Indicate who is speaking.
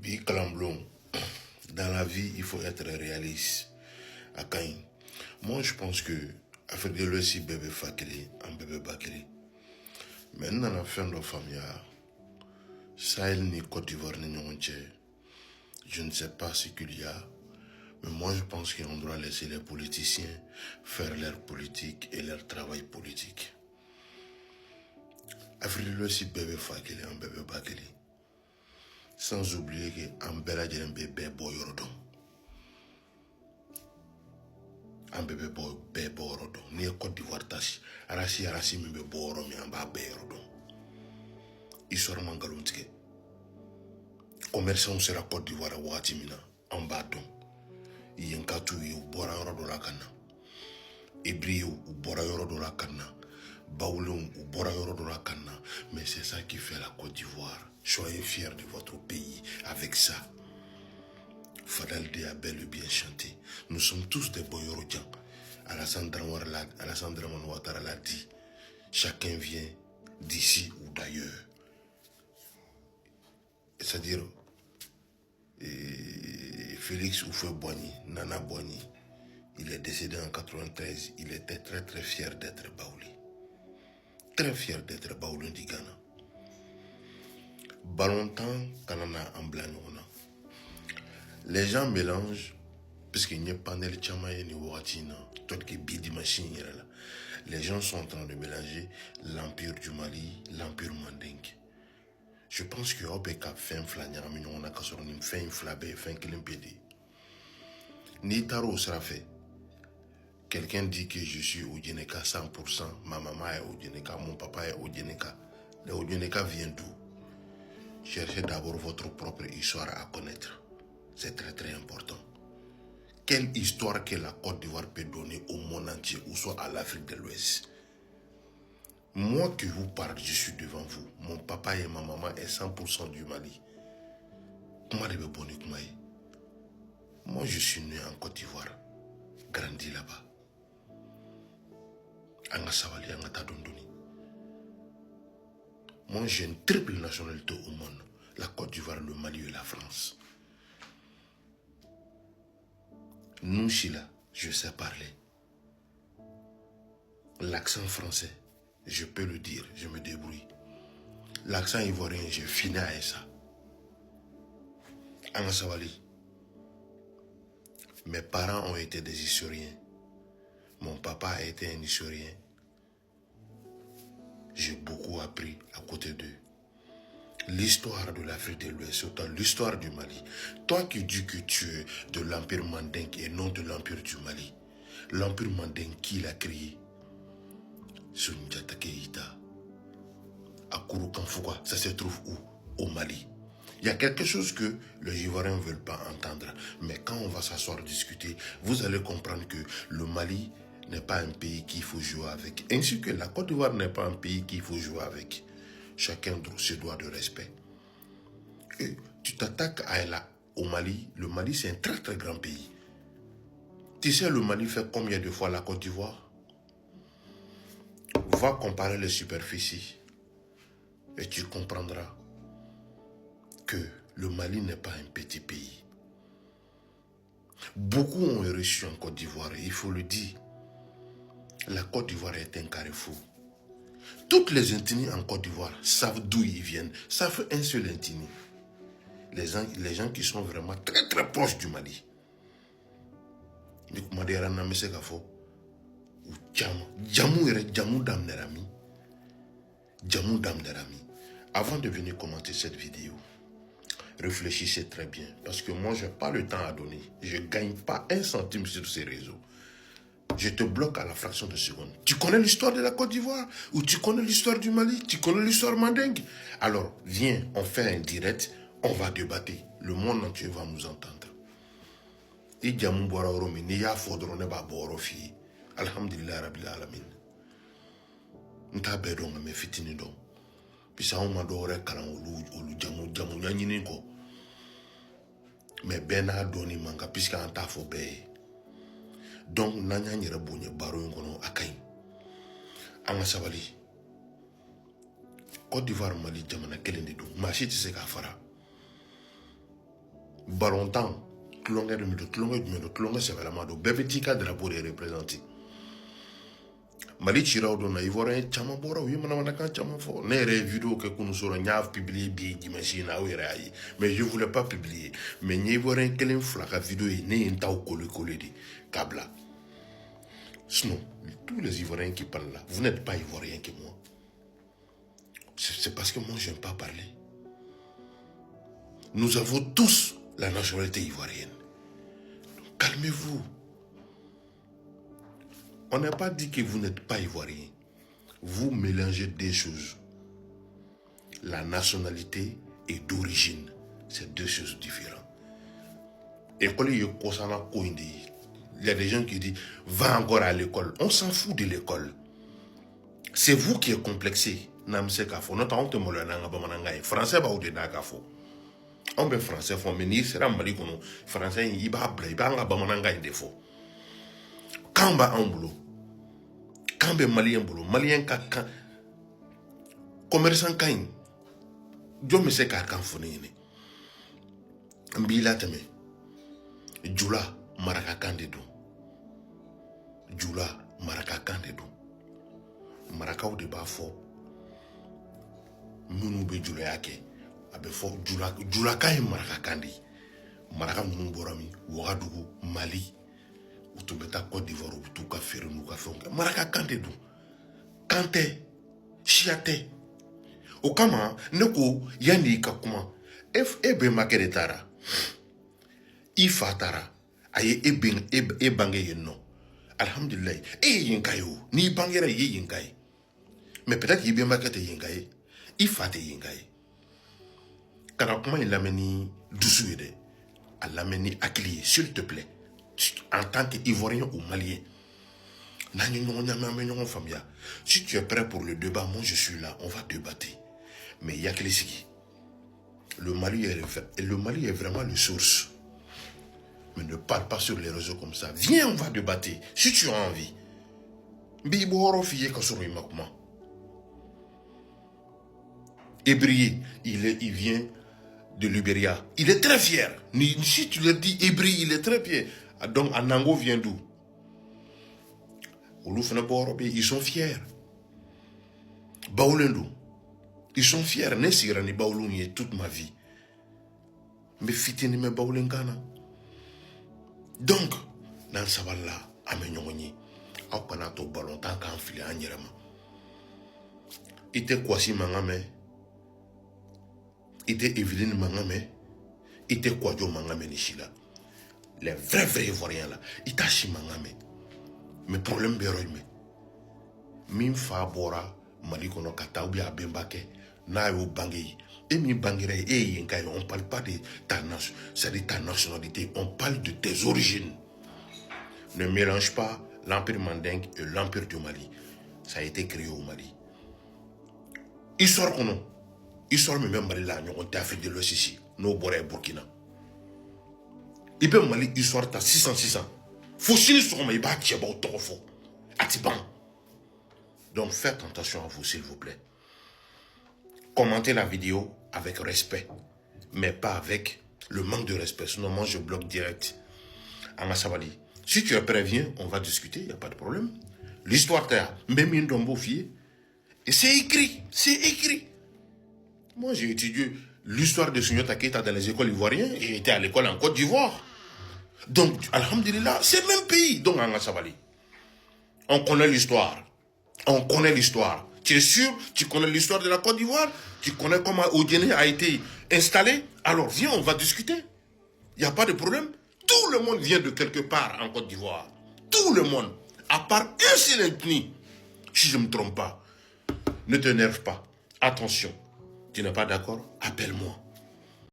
Speaker 1: Bi Kalamblon, dans la vie, il faut être réaliste. Akain. Moi, je pense que Afrique de l'Ouest, c'est bébé fakiri, un bébé bakiri. Maintenant, la fin de la famille, Sahel ni Côte d'Ivoire ni Nyonche. Je ne sais pas ce qu'il y a, mais moi, je pense qu'on doit laisser les politiciens faire leur politique et leur travail politique. Afrique de l'Ouest, c'est bébé fakiri, un bébé bakiri. Sans oublier qu'un bel adjien bébé boyorodon. Un bébé boyorodon. Ni Côte d'Ivoire tachi. Arasi mi bébé boyorodon, mi amba boyorodon. Histoire mangalontique. Commerçant sera Côte d'Ivoire wati mina en bâton. Yenkatu yu bora yoro do la kana. Ibri ou bora yoro do la kana. Baoulon ou bora yoro do la kana. Mais c'est ça qui fait la Côte d'Ivoire. Soyez fiers de votre pays avec ça. Fadal Dé a bel et bien chanté. Nous sommes tous des boyorodjans. Alassane Dramane Ouattara l'a dit. Chacun vient d'ici ou d'ailleurs. C'est-à-dire Félix Houphouët-Boigny, Nana Boigny, il est décédé en 93. Il était très très fier d'être Baouli. Très fier d'être Baouli du Ghana. Balontan, Kanana en blanc. Les gens mélangent, puisqu'il n'y a pas de chamaye ni watina, tout qui bidi machine. Les gens sont en train de mélanger l'empire du Mali, l'empire mandingue. Je pense que Obeka fait un flanière, mais on a qu'à se rendre fait un flabé, fait un kilimpédi. Ni taro sera fait. Quelqu'un dit que je suis au Djeneka 100%, ma maman est au Djeneka, mon papa est au Djeneka. Le Djeneka vient d'où? Cherchez d'abord votre propre histoire à connaître. C'est très très important. Quelle histoire que la Côte d'Ivoire peut donner au monde entier, ou soit à l'Afrique de l'Ouest? Moi que vous parle, je suis devant vous. Mon papa et ma maman est 100% du Mali. Comment les bonnes moi, je suis né en Côte d'Ivoire, grandi là-bas. Moi, j'ai une triple nationalité au monde. La Côte d'Ivoire, le Mali et la France. Nous, Chila, je sais parler. L'accent français, je peux le dire, je me débrouille. L'accent ivoirien, j'ai fini à ça. Angasawali. Mes parents ont été des historiens. Mon papa a été un historien. J'ai beaucoup appris à côté d'eux. L'histoire de l'Afrique de l'Ouest, surtout l'histoire du Mali. Toi qui dis que tu es de l'Empire mandingue et non de l'Empire du Mali. L'Empire mandingue, qui l'a créé? Soundiata Keïta. À Kouroukanfouka, ça se trouve où? Au Mali. Il y a quelque chose que les Ivoiriens ne veulent pas entendre. Mais quand on va s'asseoir discuter, vous allez comprendre que le Mali n'est pas un pays qu'il faut jouer avec. Ainsi que la Côte d'Ivoire n'est pas un pays qu'il faut jouer avec. Chacun se doit de respect. Et tu t'attaques au Mali. Le Mali, c'est un très très grand pays. Tu sais, le Mali fait combien de fois la Côte d'Ivoire? Va comparer les superficies. Et tu comprendras que le Mali n'est pas un petit pays. Beaucoup ont reçu en Côte d'Ivoire, il faut le dire. La Côte d'Ivoire est un carrefour. Toutes les ethnies en Côte d'Ivoire savent d'où ils viennent, savent un seul ethnie. Les gens qui sont vraiment très très proches du Mali. Avant de venir commenter cette vidéo, réfléchissez très bien. Parce que moi, je n'ai pas le temps à donner. Je ne gagne pas un centime sur ces réseaux. Je te bloque à la fraction de seconde. Tu connais l'histoire de la Côte d'Ivoire? Ou tu connais l'histoire du Mali? Tu connais l'histoire mandingue? Alors, viens, on fait un direct. On va débattre. Le monde entier va nous entendre. Et Djamou Bora Oromi, Niya Fodrone Ba Borofi. Alhamdulillah Rabbil Alamin. Nta bedo nga me fitini do. Pisa on ma do re kalan olu jamu nyanyini ko. Mais bena doni manga puisque anta fo be. Donc nanya nyere bonye baro ngono akay. Anga sabali. Côte d'Ivoire Mali jamana kelende do. Machi tise ka fara. Barontan, Tlonga de Mido, Tlonga c'est vraiment de Bebetika de la Bourre représenté. Mali Chirao donna Ivoirien Chama Bora, oui, Manamaka Chama Fo. N'est vidéo que nous aurons publié bien d'imagine à Ouéraï. Mais je ne voulais pas publier. Mais Ivoirien Kelen Flaka vidéo est né en tao collé de Kabla. Sinon, tous les Ivoiriens qui parlent là, vous n'êtes pas Ivoiriens que moi. C'est parce que moi, je n'aime pas parler. Nous avons tous la nationalité ivoirienne. Calmez-vous. On n'a pas dit que vous n'êtes pas ivoirien. Vous mélangez des choses. La nationalité et d'origine. C'est deux choses différentes. Et quand il y a des gens qui disent va encore à l'école. On s'en fout de l'école. C'est vous qui êtes complexé. Français va au-delà de on be français fo mais ni sera mali kono français yi ba bla ba nga ba mananga inde fo kamba ambulo kambe malien ka commerçant kain jome se ka kan fo ni mbila tame jula maraka kande do jula maraka kande do maraka o de ba fo munu be jula yake abe fo jula kay maraka kandi maraka munu borami Ouagadougou Mali utubeta Côte d'Ivoire utuka fere nuka fonga maraka kande du kante chiate o kama neko yani kakuma ebe makere tara ifatara aye e bange yeno alhamdulillah yinkayo ni bangera yinkai mais peut-être ibe makete yinkai ifate yinkai quand comment il l'amène doucement, à l'amener accueilli, s'il te plaît, en tant qu'Ivoirien ou Malien. Si tu es prêt pour le débat, moi je suis là, on va débattre. Mais il y a que les le Mali est vraiment le source. Mais ne parle pas sur les réseaux comme ça. Viens, on va débattre, si tu as envie. Ébrié, il vient de Libéria. Il est très fier. Si tu le dis Ébri, il est très fier. Donc Anango vient d'où? Ils sont fiers. Baoulendou. Ils sont fiers. Nesirani Baoulouni toute ma vie. Mais fitini me Baoulengana. Donc, dans ce là amenyoni. Apanato ballon tant qu'en filet en yerama. Ite kwasi mangame. Ite Evelyne Mangame, ite Kwadjo Mangame Nishila. Les vrais Ivoiriens là, Itachi Mangame. Mais problème béroïme. Min fa bora, malikono kata ou bien bembake, na yo bangé. Et mi bangere, et yenkayo, on parle pas de ta nation, c'est de ta nationalité, on parle de tes origines. Ne mélange pas l'Empire Mandingue et l'Empire du Mali. Ça a été créé au Mali. Histoire qu'on a. Histoire même Mali là, nous avons Afrique de l'Ouest ici, nous avons Burkina. Il peut Mali histoire ta 600. Faut signer sur moi, il va tirer au torofo. Atiban. Donc faites attention à vous s'il vous plaît. Commentez la vidéo avec respect, mais pas avec le manque de respect. Sinon moi je bloque direct. Angasabali. Si tu es prêt, viens, on va discuter, il n'y a pas de problème. L'histoire t'as même une dombo fille. Et c'est écrit, c'est écrit. Moi, j'ai étudié l'histoire de Sunyata Keita dans les écoles ivoiriennes. J'ai été à l'école en Côte d'Ivoire. Donc, alhamdulillah, c'est le même pays. Donc, Angasabali. On connaît l'histoire. On connaît l'histoire. Tu es sûr? Tu connais l'histoire de la Côte d'Ivoire? Tu connais comment Odiene a été installé? Alors, viens, on va discuter. Il n'y a pas de problème. Tout le monde vient de quelque part en Côte d'Ivoire. Tout le monde. À part un seul ethnie. Si je ne me trompe pas. Ne t'énerve pas. Attention. Tu n'es pas d'accord? Appelle-moi.